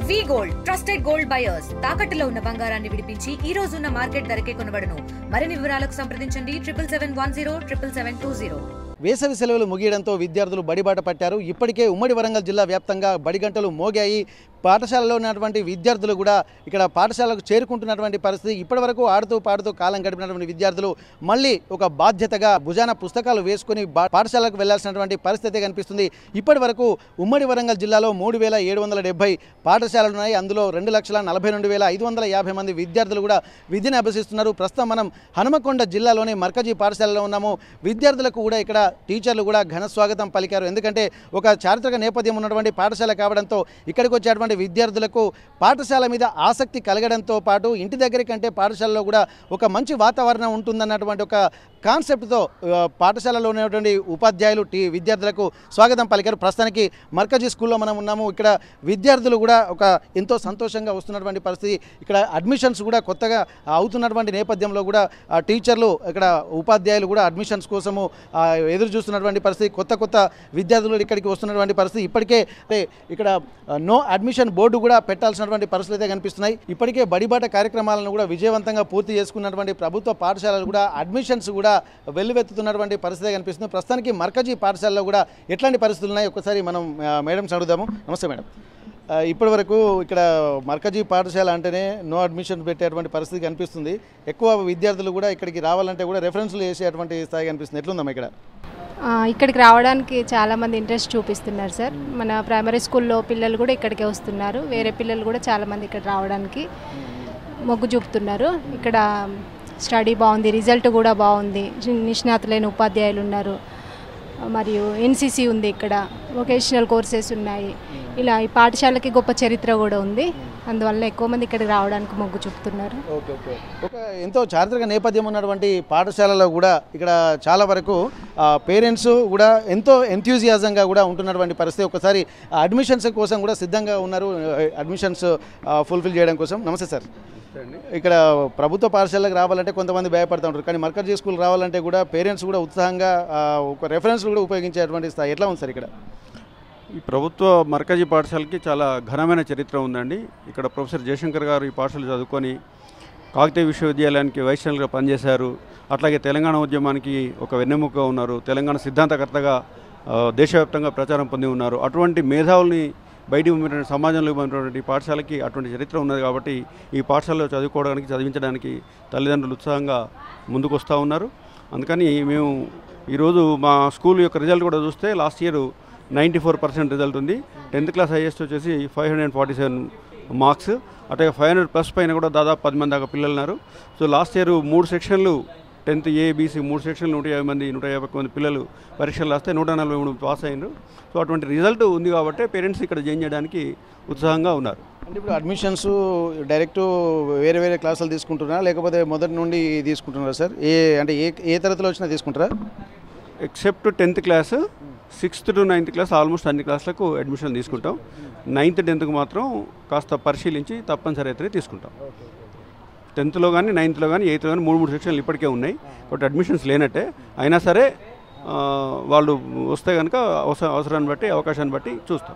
వి gold trusted gold buyers తాకట్టులో ఉన్న బంగారాన్ని విడిపించి ఈ రోజు ఉన్న మార్కెట్ ధరకే కొనబడును. మరిన్ని వివరాలకు సంప్రదించండి 77107720. వేసవి సెలవులు ముగియడంతో విద్యార్థులు బడిబాట పట్టారు. ఇప్పటికే ఉమ్మడి వరంగల్ జిల్లా వ్యాప్తంగా బడి గంటలు మోగాయి. పాఠశాలలో ఉన్నటువంటి విద్యార్థులు కూడా ఇక్కడ పాఠశాలకు చేరుకుంటున్నటువంటి పరిస్థితి. ఇప్పటివరకు ఆడుతూ పాడుతూ కాలం గడిపినటువంటి విద్యార్థులు మళ్ళీ ఒక బాధ్యతగా భుజాన పుస్తకాలు వేసుకుని పాఠశాలకు వెళ్లాల్సినటువంటి పరిస్థితి కనిపిస్తుంది. ఇప్పటి వరకు ఉమ్మడి వరంగల్ జిల్లాలో 3770 పాఠశాలలు ఉన్నాయి. అందులో 2,42,550 మంది విద్యార్థులు కూడా విద్యను అభ్యసిస్తున్నారు. ప్రస్తుతం మనం హనుమకొండ జిల్లాలోని మర్కజీ పాఠశాలలో ఉన్నాము. విద్యార్థులకు కూడా ఇక్కడ టీచర్లు కూడా ఘన స్వాగతం పలికారు. ఎందుకంటే ఒక చారిత్రక నేపథ్యం ఉన్నటువంటి పాఠశాల కావడంతో ఇక్కడికి వచ్చేటువంటి విద్యార్థులకు పాఠశాల మీద ఆసక్తి కలగడంతో పాటు ఇంటి దగ్గర కంటే పాఠశాలలో కూడా ఒక మంచి వాతావరణం ఉంటుందన్నటువంటి ఒక కాన్సెప్ట్తో పాఠశాలలో ఉన్నటువంటి ఉపాధ్యాయులు విద్యార్థులకు స్వాగతం పలికారు. ప్రస్తుతానికి మర్కజీ స్కూల్లో మనం ఉన్నాము. ఇక్కడ విద్యార్థులు కూడా ఒక ఎంతో సంతోషంగా వస్తున్నటువంటి పరిస్థితి. ఇక్కడ అడ్మిషన్స్ కూడా కొత్తగా అవుతున్నటువంటి నేపథ్యంలో కూడా టీచర్లు ఇక్కడ ఉపాధ్యాయులు కూడా అడ్మిషన్స్ కోసము ఎదురు చూస్తున్నటువంటి పరిస్థితి. కొత్త విద్యార్థులు ఇక్కడికి వస్తున్నటువంటి పరిస్థితి. ఇప్పటికే ఇక్కడ నో అడ్మిషన్ బోర్డు కూడా పెట్టాల్సినటువంటి పరిస్థితులు అయితే కనిపిస్తున్నాయి. ఇప్పటికే బడిబాట కార్యక్రమాలను కూడా విజయవంతంగా పూర్తి చేసుకున్నటువంటి ప్రభుత్వ పాఠశాలలు కూడా అడ్మిషన్స్ కూడా వెల్లువెత్తుతున్నటువంటి పరిస్థితి కనిపిస్తుంది. ప్రస్తుతానికి మర్కజీ పాఠశాలలో కూడా ఎట్లాంటి పరిస్థితులు ఉన్నాయి ఒకసారి మనం మేడం అడుగుదాము. నమస్తే మేడం. ఇప్పటి వరకు ఇక్కడ మర్కజీ పాఠశాల అంటేనే నో అడ్మిషన్ పెట్టేటువంటి పరిస్థితి కనిపిస్తుంది. ఎక్కువ విద్యార్థులు కూడా ఇక్కడికి రావాలంటే కూడా రెఫరెన్స్లు చేసేటువంటి స్థాయి కనిపిస్తుంది. ఎట్లుందమ్మా ఇక్కడ? ఇక్కడికి రావడానికి చాలామంది ఇంట్రెస్ట్ చూపిస్తున్నారు సార్. మన ప్రైమరీ స్కూల్లో పిల్లలు కూడా ఇక్కడికే వస్తున్నారు. వేరే పిల్లలు కూడా చాలామంది ఇక్కడ రావడానికి మొగ్గు చూపుతున్నారు. ఇక్కడ స్టడీ బాగుంది, రిజల్ట్ కూడా బాగుంది, నిష్ణాతులైన ఉపాధ్యాయులు ఉన్నారు, మరియు ఎన్సీసీ ఉంది, ఇక్కడ వొకేషనల్ కోర్సెస్ ఉన్నాయి. ఇలా ఈ పాఠశాలకి గొప్ప చరిత్ర కూడా ఉంది. అందువల్ల ఎక్కువ మంది ఇక్కడికి రావడానికి మొగ్గు చూపుతున్నారు. ఒక ఎంతో చారిత్రక నేపథ్యం ఉన్నటువంటి పాఠశాలలో కూడా ఇక్కడ చాలా వరకు పేరెంట్స్ కూడా ఎంతో ఎంథ్యూజియాజంగా కూడా ఉంటున్నటువంటి పరిస్థితి. ఒకసారి అడ్మిషన్స్ కోసం కూడా సిద్ధంగా ఉన్నారు, అడ్మిషన్స్ ఫుల్ఫిల్ చేయడం కోసం. నమస్తే సార్. ఇక్కడ ప్రభుత్వ పాఠశాలకు రావాలంటే కొంతమంది భయపడుతూ ఉంటారు, కానీ మర్కజీ స్కూల్ రావాలంటే కూడా పేరెంట్స్ కూడా ఉత్సాహంగా ఒక రెఫరెన్స్ కూడా ఉపయోగించేటువంటి స్థాయి ఎట్లా ఉంది సార్ ఇక్కడ? ఈ ప్రభుత్వ మర్కజీ పాఠశాలకి చాలా ఘనమైన చరిత్ర ఉందండి. ఇక్కడ ప్రొఫెసర్ జయశంకర్ గారు ఈ పాఠశాల చదువుకొని కాకతీయ విశ్వవిద్యాలయానికి వైస్ ఛాన్సలర్గా పనిచేశారు. అట్లాగే తెలంగాణ ఉద్యమానికి ఒక వెన్నెముకగా ఉన్నారు. తెలంగాణ సిద్ధాంతకర్తగా దేశవ్యాప్తంగా ప్రచారం పొంది ఉన్నారు. అటువంటి మేధావుల్ని బయట సమాజంలో ఉన్నటువంటి పాఠశాలకి అటువంటి చరిత్ర ఉన్నది కాబట్టి ఈ పాఠశాలలో చదువుకోవడానికి చదివించడానికి తల్లిదండ్రులు ఉత్సాహంగా ముందుకు వస్తూ ఉన్నారు. అందుకని మేము ఈరోజు మా స్కూల్ యొక్క రిజల్ట్ కూడా చూస్తే లాస్ట్ ఇయర్ 94% రిజల్ట్ ఉంది. 10th క్లాస్ హైయెస్ట్ వచ్చేసి 547 మార్క్స్. అట్లాగే 500+ పైన కూడా దాదాపు 10 మంది దాకా పిల్లలు ఉన్నారు. సో లాస్ట్ ఇయర్ 3 సెక్షన్లు 10th ABC 3 సెక్షన్లు 150 మంది పిల్లలు పరీక్షలు రాస్తే 143 పాస్ అయ్యారు. సో అటువంటి రిజల్ట్ ఉంది కాబట్టి పేరెంట్స్ ఇక్కడ జాయిన్ చేయడానికి ఉత్సాహంగా ఉన్నారు. అంటే ఇప్పుడు అడ్మిషన్స్ డైరెక్ట్ వేరే క్లాసులు తీసుకుంటున్నారా లేకపోతే మొదటి నుండి తీసుకుంటున్నారా సార్? ఏ తరగతిలో వచ్చినా తీసుకుంటారా? Except 10th class, 6th to 9th class almost అన్ని క్లాసులకు అడ్మిషన్ తీసుకుంటాం. 9th 10th మాత్రం కాస్త పరిశీలించి తప్పనిసరి అయితే తీసుకుంటాం. 10thలో కానీ 9thలో కానీ 8thలో కానీ 3 సెక్షన్లు ఇప్పటికే ఉన్నాయి. బట్ అడ్మిషన్స్ లేనట్టే. అయినా సరే వాళ్ళు వస్తే కనుక అవసరాన్ని బట్టి అవకాశాన్ని బట్టి చూస్తాం.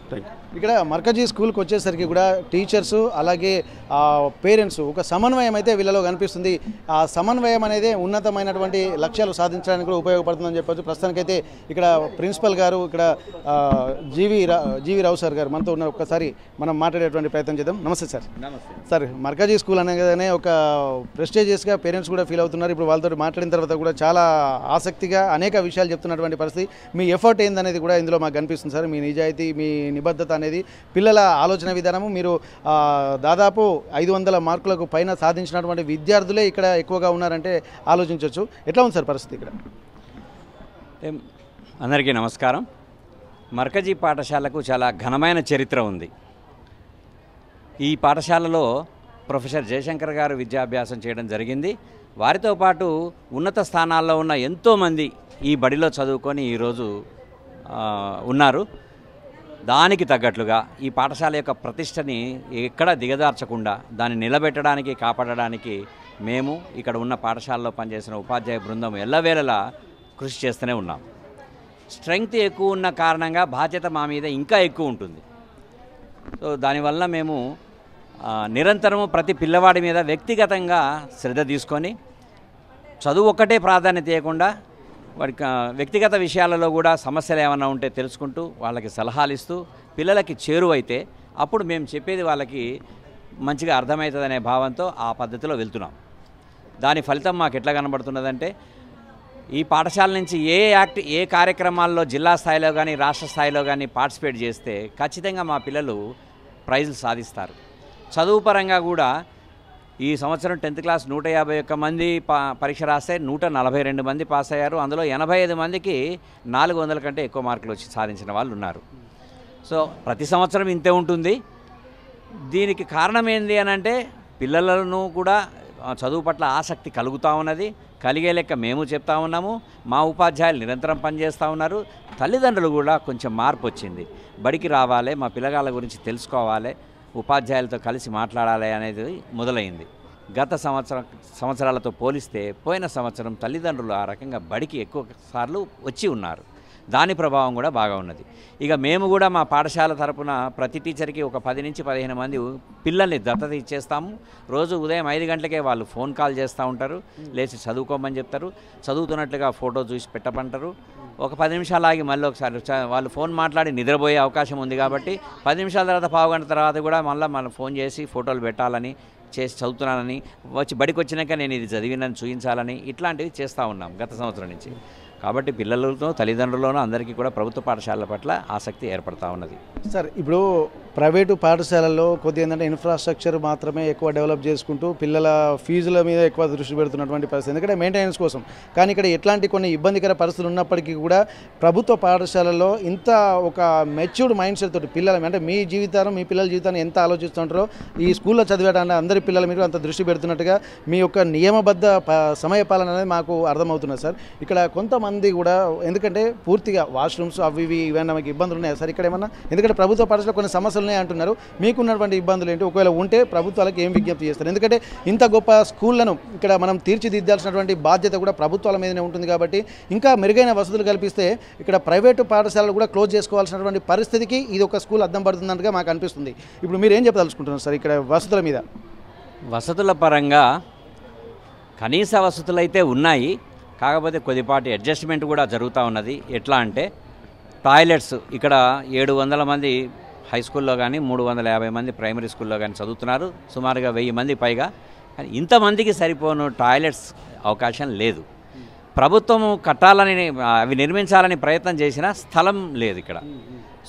Thank you. ఇక్కడ మర్కజీ స్కూల్కి వచ్చేసరికి కూడా టీచర్స్ అలాగే పేరెంట్స్ ఒక సమన్వయం అయితే వీళ్ళలో కనిపిస్తుంది. ఆ సమన్వయం అనేది ఉన్నతమైనటువంటి లక్ష్యాలు సాధించడానికి కూడా ఉపయోగపడుతుందని చెప్పొచ్చు. ప్రస్తుతానికైతే ఇక్కడ ప్రిన్సిపల్ గారు ఇక్కడ జీవి రావు సార్ గారు మనతో ఉన్నారు. ఒక్కసారి మనం మాట్లాడేటువంటి ప్రయత్నం చేద్దాం. నమస్తే సార్. నమస్తే సార్. మర్కజీ స్కూల్ అనగానే ఒక ప్రెస్టేజియస్గా పేరెంట్స్ కూడా ఫీల్ అవుతున్నారు. ఇప్పుడు వాళ్ళతో మాట్లాడిన తర్వాత కూడా చాలా ఆసక్తిగా అనేక విషయాలు చెప్తున్నటువంటి పరిస్థితి. మీ ఎఫర్ట్ ఏందనేది కూడా ఇందులో మాకు కనిపిస్తుంది సార్. మీ నిజాయితీ, మీ నిబద్ధత అనేది, పిల్లల ఆలోచన విధానము. మీరు దాదాపు 500 మార్కులకు పైన సాధించినటువంటి విద్యార్థులే ఇక్కడ ఎక్కువగా ఉన్నారంటే ఆలోచించవచ్చు. ఎట్లా ఉంది సార్ పరిస్థితి ఇక్కడ? అందరికీ నమస్కారం. మర్కజీ పాఠశాలకు చాలా ఘనమైన చరిత్ర ఉంది. ఈ పాఠశాలలో ప్రొఫెసర్ జయశంకర్ గారు విద్యాభ్యాసం చేయడం జరిగింది. వారితో పాటు ఉన్నత స్థానాల్లో ఉన్న ఎంతోమంది ఈ బడిలో చదువుకొని ఈరోజు ఉన్నారు. దానికి తగ్గట్లుగా ఈ పాఠశాల యొక్క ప్రతిష్టని ఎక్కడ దిగజార్చకుండా దాన్ని నిలబెట్టడానికి, కాపాడడానికి మేము ఇక్కడ ఉన్న పాఠశాలలో పనిచేసిన ఉపాధ్యాయ బృందం ఎల్లవేళలా కృషి చేస్తూనే ఉన్నాం. స్ట్రెంగ్త్ ఎక్కువ ఉన్న కారణంగా బాధ్యత మా మీద ఇంకా ఎక్కువ ఉంటుంది. సో దానివల్ల మేము నిరంతరము ప్రతి పిల్లవాడి మీద వ్యక్తిగతంగా శ్రద్ధ తీసుకొని చదువు ఒక్కటే ప్రాధాన్యత ఇవ్వకుండా వాడికి వ్యక్తిగత విషయాలలో కూడా సమస్యలు ఏమైనా ఉంటే తెలుసుకుంటూ వాళ్ళకి సలహాలు ఇస్తూ పిల్లలకి చేరువైతే అప్పుడు మేము చెప్పేది వాళ్ళకి మంచిగా అర్థమవుతుందనే భావంతో ఆ పద్ధతిలో వెళ్తున్నాం. దాని ఫలితం మాకు ఎట్లా కనబడుతున్నదంటే ఈ పాఠశాల నుంచి ఏ కార్యక్రమాల్లో జిల్లా స్థాయిలో కానీ రాష్ట్ర స్థాయిలో కానీ పార్టిసిపేట్ చేస్తే ఖచ్చితంగా మా పిల్లలు ప్రైజులు సాధిస్తారు. చదువు పరంగా కూడా ఈ సంవత్సరం 10th క్లాస్ 151 మంది పరీక్ష రాస్తే 142 మంది పాస్ అయ్యారు. అందులో 85 మందికి 400 కంటే ఎక్కువ మార్కులు వచ్చి సాధించిన వాళ్ళు ఉన్నారు. సో ప్రతి సంవత్సరం ఇంతే ఉంటుంది. దీనికి కారణం ఏంది అని అంటే పిల్లలను కూడా చదువు పట్ల ఆసక్తి కలుగుతూ ఉన్నది. కలిగే లెక్క మేము చెప్తా ఉన్నాము, మా ఉపాధ్యాయులు నిరంతరం పనిచేస్తూ ఉన్నారు. తల్లిదండ్రులు కూడా కొంచెం మార్పు వచ్చింది. బడికి రావాలి, మా పిల్లగాళ్ళ గురించి తెలుసుకోవాలి, ఉపాధ్యాయులతో కలిసి మాట్లాడాలి అనేది మొదలైంది. గత సంవత్సరాలతో పోలిస్తే పోయిన సంవత్సరం తల్లిదండ్రులు ఆ రకంగా బడికి ఎక్కువ సార్లు వచ్చి ఉన్నారు. దాని ప్రభావం కూడా బాగా ఉన్నది. ఇక మేము కూడా మా పాఠశాల తరపున ప్రతి టీచర్కి ఒక 10 నుంచి 15 మంది పిల్లల్ని దత్తత ఇచ్చేస్తాము. రోజు ఉదయం 5 గంటలకే వాళ్ళు ఫోన్ కాల్ చేస్తూ ఉంటారు, లేచి చదువుకోమని చెప్తారు. చదువుతున్నట్లుగా ఫోటో చూసి పెట్టమంటారు. ఒక 10 నిమిషాలు ఆగి మళ్ళీ ఒకసారి వాళ్ళు ఫోన్ మాట్లాడి నిద్రపోయే అవకాశం ఉంది కాబట్టి 10 నిమిషాల తర్వాత పావు గంట తర్వాత కూడా మళ్ళీ ఫోన్ చేసి ఫోటోలు పెట్టాలని, చేసి చదువుతున్నానని, బడికి వచ్చినాక నేను ఇది చదివినని చూపించాలని ఇట్లాంటివి చేస్తూ ఉన్నాం గత సంవత్సరం నుంచి. కాబట్టి పిల్లలతో తల్లిదండ్రులను అందరికీ కూడా ప్రభుత్వ పాఠశాలల పట్ల ఆసక్తి ఏర్పడతా ఉన్నది. సార్, ఇప్పుడు ప్రైవేటు పాఠశాలల్లో కొద్దిగా ఏంటంటే ఇన్ఫ్రాస్ట్రక్చర్ మాత్రమే ఎక్కువ డెవలప్ చేసుకుంటూ పిల్లల ఫీజుల మీద ఎక్కువ దృష్టి పెడుతున్నటువంటి పరిస్థితి, ఎందుకంటే మెయింటెనెన్స్ కోసం. కానీ ఇక్కడ ఎట్లాంటి కొన్ని ఇబ్బందికర పరిస్థితులు ఉన్నప్పటికీ కూడా ప్రభుత్వ పాఠశాలల్లో ఇంత ఒక మెచ్యూర్డ్ మైండ్ సెట్ తోటి పిల్లలు అంటే మీ జీవితాన్ని, మీ పిల్లల జీవితాన్ని ఎంత ఆలోచిస్తుంటారో ఈ స్కూల్లో చదివేటాన్ని అందరి పిల్లల మీద అంత దృష్టి పెడుతున్నట్టుగా మీ యొక్క నియమబద్ధ సమయపాలన అనేది మాకు అర్థమవుతున్నది సార్. ఇక్కడ కొంతమంది కూడా ఎందుకంటే పూర్తిగా వాష్రూమ్స్ అవి ఇవన్నీ మనకి ఇబ్బందులు ఉన్నాయి సార్ ఇక్కడ ఏమన్నా? ఎందుకంటే ప్రభుత్వ పాఠశాలలో కొన్ని సమస్యలు ఉన్నాయి అంటున్నారు. మీకున్నటువంటి ఇబ్బందులు ఏంటి? ఒకవేళ ఉంటే ప్రభుత్వాలకు ఏం విజ్ఞప్తి చేస్తారు? ఎందుకంటే ఇంత గొప్ప స్కూళ్లను ఇక్కడ మనం తీర్చిదిద్దాల్సినటువంటి బాధ్యత కూడా ప్రభుత్వాల మీదనే ఉంటుంది. కాబట్టి ఇంకా మెరుగైన వసతులు కల్పిస్తే ఇక్కడ ప్రైవేటు పాఠశాలలు కూడా క్లోజ్ చేసుకోవాల్సినటువంటి పరిస్థితికి ఇది ఒక స్కూల్ అద్దం పడుతుందంటగా మాకు అనిపిస్తుంది. ఇప్పుడు మీరు ఏం చెప్పదలుచుకుంటున్నారు సార్ ఇక్కడ వసతుల మీద? వసతుల పరంగా కనీస వసతులు అయితే ఉన్నాయి, కాకపోతే కొద్దిపాటి అడ్జస్ట్మెంట్ కూడా జరుగుతూ ఉన్నది. ఎట్లా అంటే టాయిలెట్స్ ఇక్కడ 700 మంది హై స్కూల్లో కానీ 350 మంది ప్రైమరీ స్కూల్లో కానీ చదువుతున్నారు, సుమారుగా 1000 మంది పైగా. కానీ ఇంతమందికి సరిపోను టాయిలెట్స్ అవకాశం లేదు. ప్రభుత్వము కట్టాలని అవి నిర్మించాలని ప్రయత్నం చేసినా స్థలం లేదు ఇక్కడ.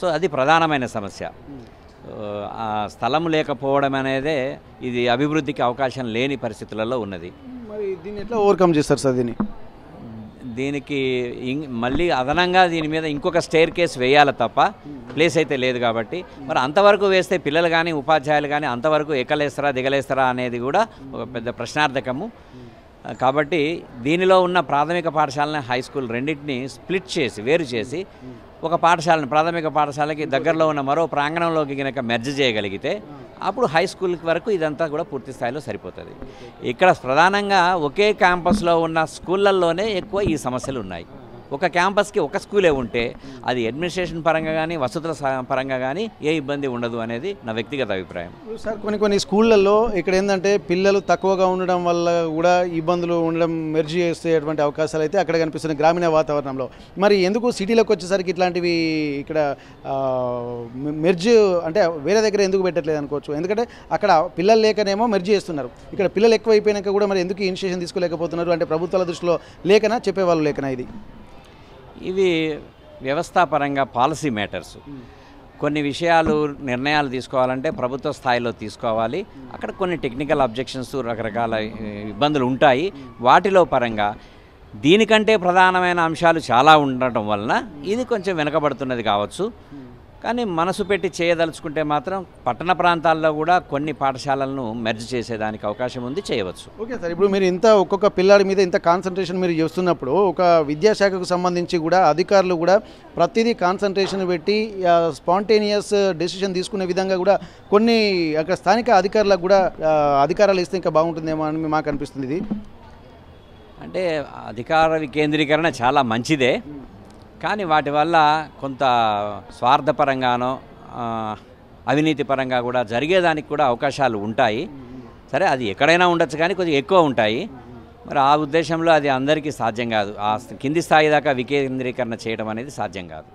సో అది ప్రధానమైన సమస్య. ఆ స్థలం లేకపోవడం అనేదే ఇది అభివృద్ధికి అవకాశం లేని పరిస్థితులలో ఉన్నది. మరి దీన్ని ఎట్లా ఓవర్కమ్ చేస్తారు సార్? దీనికి మళ్ళీ అదనంగా దీని మీద ఇంకొక స్టేర్ కేస్ వేయాలి తప్ప ప్లేస్ అయితే లేదు. కాబట్టి మరి అంతవరకు వేస్తే పిల్లలు కానీ ఉపాధ్యాయులు కానీ అంతవరకు ఎక్కలేస్తారా దిగలేస్తారా అనేది కూడా ఒక పెద్ద ప్రశ్నార్థకము. కాబట్టి దీనిలో ఉన్న ప్రాథమిక పాఠశాలని హై స్కూల్ రెండింటిని స్ప్లిట్ చేసి వేరు చేసి ఒక పాఠశాలను ప్రాథమిక పాఠశాలకి దగ్గరలో ఉన్న మరో ప్రాంగణంలోకి కనుక మెర్జ్ చేయగలిగితే అప్పుడు హై స్కూల్ వరకు ఇదంతా కూడా పూర్తి స్థాయిలో సరిపోతుంది. ఇక్కడ ప్రధానంగా ఒకే క్యాంపస్లో ఉన్న స్కూళ్ళల్లోనే ఎక్కువ ఈ సమస్యలు ఉన్నాయి. ఒక క్యాంపస్కి ఒక స్కూలే ఉంటే అది అడ్మినిస్ట్రేషన్ పరంగా కానీ వసతుల పరంగా కానీ ఏ ఇబ్బంది ఉండదు అనేది నా వ్యక్తిగత అభిప్రాయం. సార్, కొన్ని స్కూళ్ళల్లో ఇక్కడ ఏంటంటే పిల్లలు తక్కువగా ఉండడం వల్ల కూడా ఇబ్బందులు ఉండడం, మెర్జ్ చేసేటువంటి అవకాశాలు అయితే అక్కడ కనిపిస్తున్నాయి గ్రామీణ వాతావరణంలో. మరి ఎందుకు సిటీలోకి వచ్చేసరికి ఇట్లాంటివి ఇక్కడ మెర్జ్ అంటే వేరే దగ్గర ఎందుకు పెట్టట్లేదు అనుకోవచ్చు? ఎందుకంటే అక్కడ పిల్లలు లేకనేమో మెర్జ్ చేస్తున్నారు, ఇక్కడ పిల్లలు ఎక్కువ అయిపోయినాక కూడా మరి ఎందుకు ఇనిషియేషన్ తీసుకోలేకపోతున్నారు? అంటే ప్రభుత్వాల దృష్టిలో లేకనా, చెప్పేవాళ్ళు లేకనా? ఇవి వ్యవస్థాపరంగా పాలసీ మ్యాటర్స్. కొన్ని విషయాలు నిర్ణయాలు తీసుకోవాలంటే ప్రభుత్వ స్థాయిలో తీసుకోవాలి. అక్కడ కొన్ని టెక్నికల్ అబ్జెక్షన్స్, రకరకాల ఇబ్బందులు ఉంటాయి. వాటిలో పరంగా దీనికంటే ప్రధానమైన అంశాలు చాలా ఉండటం వలన ఇది కొంచెం వెనకబడుతున్నది కావచ్చు. కానీ మనసు పెట్టి చేయదలుచుకుంటే మాత్రం పట్టణ ప్రాంతాల్లో కూడా కొన్ని పాఠశాలలను మెర్జ్ చేసేదానికి అవకాశం ఉంది, చేయవచ్చు. ఓకే సార్, ఇప్పుడు మీరు ఇంత ఒక్కొక్క పిల్లాడి మీద ఇంత కాన్సన్ట్రేషన్ మీరు చేస్తున్నప్పుడు ఒక విద్యాశాఖకు సంబంధించి కూడా అధికారులు కూడా ప్రతిదీ కాన్సన్ట్రేషన్ పెట్టి స్పాంటేనియస్ డెసిషన్ తీసుకునే విధంగా కూడా కొన్ని అక్కడ స్థానిక అధికారులకు కూడా అధికారాలు ఇస్తే ఇంకా బాగుంటుందేమో అని మాకు అనిపిస్తుంది. ఇది అంటే అధికార వికేంద్రీకరణ చాలా మంచిదే, కానీ వాటి వల్ల కొంత స్వార్థపరంగానో అవినీతి పరంగా కూడా జరిగేదానికి కూడా అవకాశాలు ఉంటాయి. సరే, అది ఎక్కడైనా ఉండొచ్చు కానీ కొద్దిగా ఎక్కువ ఉంటాయి. మరి ఆ ఉద్దేశంలో అది అందరికీ సాధ్యం కాదు. ఆ కింది స్థాయి దాకా వికేంద్రీకరణ చేయడం అనేది సాధ్యం కాదు.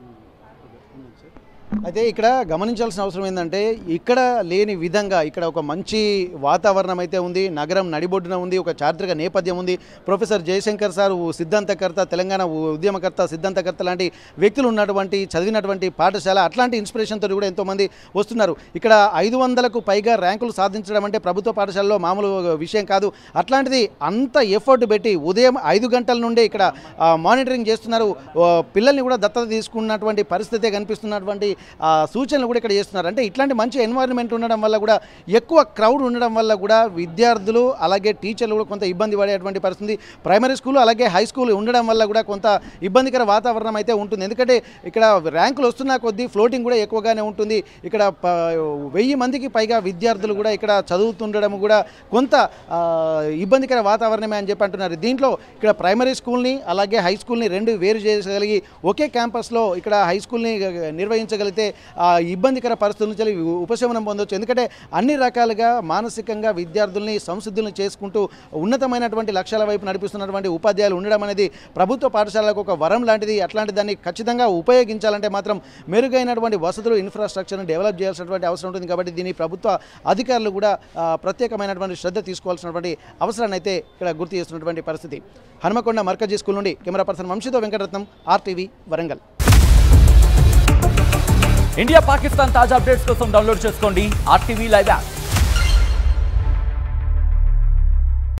అయితే ఇక్కడ గమనించాల్సిన అవసరం ఏంటంటే ఇక్కడ లేని విధంగా ఇక్కడ ఒక మంచి వాతావరణం అయితే ఉంది. నగరం నడిబొడ్డున ఉంది. ఒక చారిత్రక నేపథ్యం ఉంది. ప్రొఫెసర్ జయశంకర్ సార్ సిద్ధాంతకర్త, తెలంగాణ ఉద్యమకర్త, సిద్ధాంతకర్త లాంటి వ్యక్తులు ఉన్నటువంటి చదివినటువంటి పాఠశాల. అట్లాంటి ఇన్స్పిరేషన్తో కూడా ఎంతోమంది వస్తున్నారు. ఇక్కడ 500కు పైగా ర్యాంకులు సాధించడం అంటే ప్రభుత్వ పాఠశాలలో మామూలు విషయం కాదు. అట్లాంటిది అంత ఎఫర్ట్ పెట్టి ఉదయం 5 గంటల నుండే ఇక్కడ మానిటరింగ్ చేస్తున్నారు. పిల్లల్ని కూడా దత్తత తీసుకున్నటువంటి పరిస్థితే కనిపిస్తున్నటువంటి సూచనలు కూడా ఇక్కడ చేస్తున్నారు. అంటే ఇట్లాంటి మంచి ఎన్వైరన్మెంట్ ఉండడం వల్ల కూడా, ఎక్కువ క్రౌడ్ ఉండడం వల్ల కూడా విద్యార్థులు అలాగే టీచర్లు కూడా కొంత ఇబ్బంది పడేటువంటి పరిస్థితి. ప్రైమరీ స్కూల్ అలాగే హై స్కూల్ ఉండడం వల్ల కూడా కొంత ఇబ్బందికర వాతావరణం అయితే ఉంటుంది. ఎందుకంటే ఇక్కడ ర్యాంకులు వస్తున్న కొద్దీ ఫ్లోటింగ్ కూడా ఎక్కువగానే ఉంటుంది. ఇక్కడ 1000 మందికి పైగా విద్యార్థులు కూడా ఇక్కడ చదువుతుండడం కూడా కొంత ఇబ్బందికర వాతావరణమే అని చెప్పి అంటున్నారు. దీంట్లో ఇక్కడ ప్రైమరీ స్కూల్ని అలాగే హై స్కూల్ని రెండు వేరు చేయగలిగి ఒకే క్యాంపస్లో ఇక్కడ హై స్కూల్ని నిర్వహించగలిగితే ఇబ్బందికర పరిస్థితుల నుంచి ఉపశమనం పొందవచ్చు. ఎందుకంటే అన్ని రకాలుగా మానసికంగా విద్యార్థుల్ని సంసిద్ధుల్ని చేసుకుంటూ ఉన్నతమైనటువంటి లక్ష్యాల వైపు నడిపిస్తున్నటువంటి ఉపాధ్యాయులు ఉండడం అనేది ప్రభుత్వ పాఠశాలకు ఒక వరం లాంటిది. అట్లాంటి దాన్ని ఖచ్చితంగా ఉపయోగించాలంటే మాత్రం మెరుగైనటువంటి వసతులు, ఇన్ఫ్రాస్ట్రక్చర్ని డెవలప్ చేయాల్సినటువంటి అవసరం ఉంటుంది. కాబట్టి దీన్ని ప్రభుత్వ అధికారులు కూడా ప్రత్యేకమైనటువంటి శ్రద్ధ తీసుకోవాల్సినటువంటి అవసరాన్ని అయితే ఇక్కడ గుర్తు చేస్తున్నటువంటి పరిస్థితి. హనుమకొండ మర్కజీ స్కూల్ నుండి కెమెరా పర్సన్ వంశీతో వెంకటరత్నం, RTV వరంగల్. ఇండియా పాకిస్తాన్ తాజా అప్డేట్స్ కోసం డౌన్లోడ్ చేసుకోండి RTV లైవ్ యాప్.